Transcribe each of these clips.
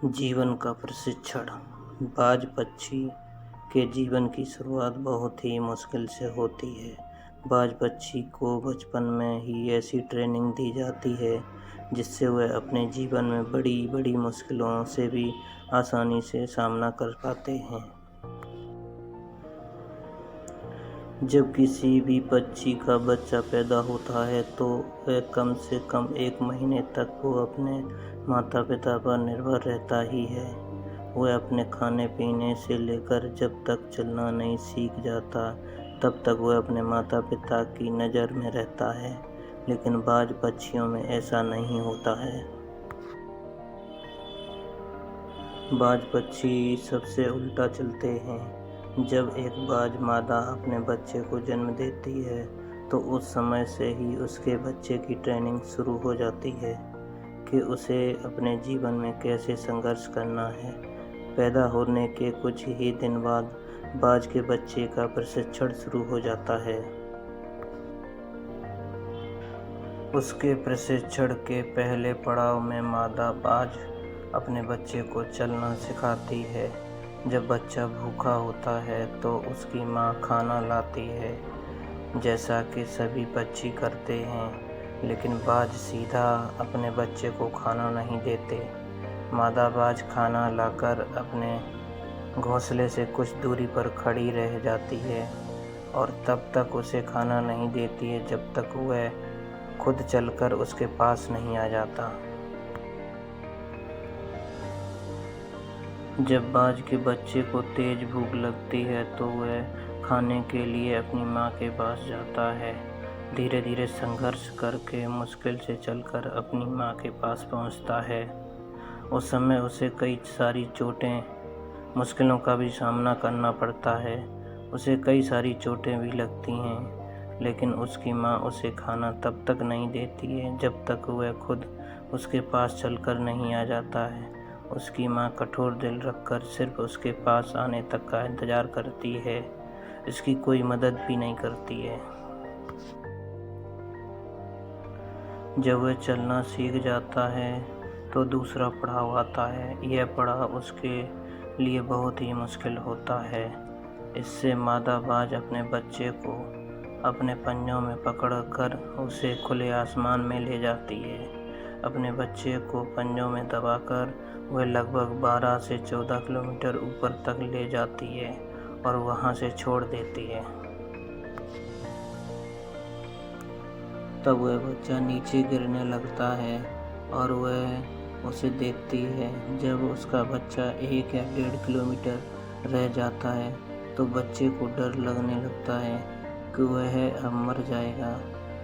जीवन का प्रशिक्षण। बाज पक्षी के जीवन की शुरुआत बहुत ही मुश्किल से होती है। बाज पक्षी को बचपन में ही ऐसी ट्रेनिंग दी जाती है जिससे वह अपने जीवन में बड़ी बड़ी मुश्किलों से भी आसानी से सामना कर पाते हैं। जब किसी भी पक्षी का बच्चा पैदा होता है तो वह कम से कम 1 महीने तक वो अपने माता पिता पर निर्भर रहता ही है। वह अपने खाने पीने से लेकर जब तक चलना नहीं सीख जाता तब तक वह अपने माता पिता की नज़र में रहता है, लेकिन बाज पक्षियों में ऐसा नहीं होता है। बाज पक्षी सबसे उल्टा चलते हैं। जब एक बाज मादा अपने बच्चे को जन्म देती है तो उस समय से ही उसके बच्चे की ट्रेनिंग शुरू हो जाती है कि उसे अपने जीवन में कैसे संघर्ष करना है। पैदा होने के कुछ ही दिन बाद बाज के बच्चे का प्रशिक्षण शुरू हो जाता है। उसके प्रशिक्षण के पहले पड़ाव में मादा बाज अपने बच्चे को चलना सिखाती है। जब बच्चा भूखा होता है तो उसकी माँ खाना लाती है, जैसा कि सभी पक्षी करते हैं, लेकिन बाज सीधा अपने बच्चे को खाना नहीं देते। मादा बाज खाना लाकर अपने घोंसले से कुछ दूरी पर खड़ी रह जाती है और तब तक उसे खाना नहीं देती है जब तक वह खुद चलकर उसके पास नहीं आ जाता। जब बाज के बच्चे को तेज भूख लगती है तो वह खाने के लिए अपनी माँ के पास जाता है। धीरे धीरे संघर्ष करके मुश्किल से चलकर अपनी माँ के पास पहुँचता है। उस समय उसे कई सारी चोटें, मुश्किलों का भी सामना करना पड़ता है। उसे कई सारी चोटें भी लगती हैं, लेकिन उसकी माँ उसे खाना तब तक नहीं देती है जब तक वह खुद उसके पास चलकर नहीं आ जाता है। उसकी माँ कठोर दिल रखकर सिर्फ उसके पास आने तक का इंतज़ार करती है, इसकी कोई मदद भी नहीं करती है। जब वह चलना सीख जाता है तो दूसरा पड़ाव आता है। यह पड़ाव उसके लिए बहुत ही मुश्किल होता है। इससे मादा बाज अपने बच्चे को अपने पंजों में पकड़कर उसे खुले आसमान में ले जाती है। अपने बच्चे को पंजों में दबाकर वह लगभग 12 से 14 किलोमीटर ऊपर तक ले जाती है और वहां से छोड़ देती है। तब वह बच्चा नीचे गिरने लगता है और वह उसे देखती है। जब उसका बच्चा 1 या 1.5 किलोमीटर रह जाता है तो बच्चे को डर लगने लगता है कि वह अब मर जाएगा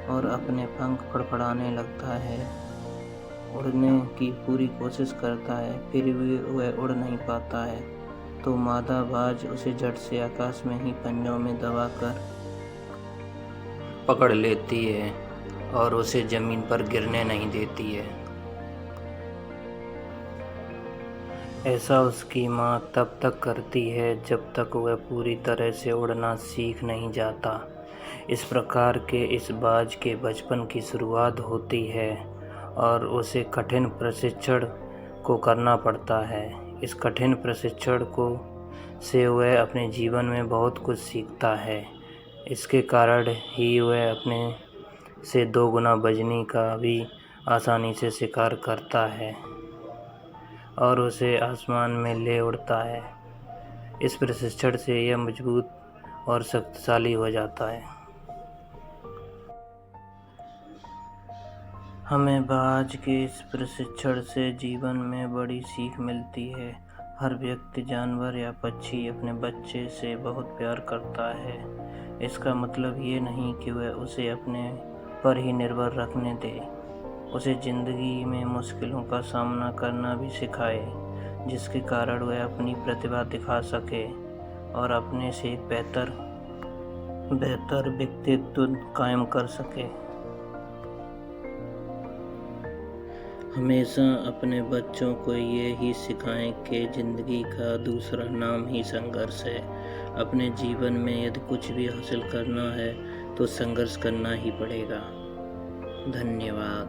और अपने पंख फड़फड़ाने लगता है। उड़ने की पूरी कोशिश करता है, फिर भी वह उड़ नहीं पाता है। तो मादा बाज उसे झट से आकाश में ही पंजों में दबाकर पकड़ लेती है और उसे ज़मीन पर गिरने नहीं देती है। ऐसा उसकी माँ तब तक करती है जब तक वह पूरी तरह से उड़ना सीख नहीं जाता। इस प्रकार के इस बाज के बचपन की शुरुआत होती है और उसे कठिन प्रशिक्षण को करना पड़ता है। इस कठिन प्रशिक्षण को से वह अपने जीवन में बहुत कुछ सीखता है। इसके कारण ही वह अपने से 2 गुना बजनी का भी आसानी से शिकार करता है और उसे आसमान में ले उड़ता है। इस प्रशिक्षण से यह मजबूत और शक्तिशाली हो जाता है। हमें बाज के इस प्रशिक्षण से जीवन में बड़ी सीख मिलती है। हर व्यक्ति, जानवर या पक्षी अपने बच्चे से बहुत प्यार करता है। इसका मतलब ये नहीं कि वह उसे अपने पर ही निर्भर रखने दे। उसे ज़िंदगी में मुश्किलों का सामना करना भी सिखाए, जिसके कारण वह अपनी प्रतिभा दिखा सके और अपने से एक बेहतर व्यक्तित्व कायम कर सके। हमेशा अपने बच्चों को ये ही सिखाएं कि ज़िंदगी का दूसरा नाम ही संघर्ष है। अपने जीवन में यदि कुछ भी हासिल करना है तो संघर्ष करना ही पड़ेगा। धन्यवाद।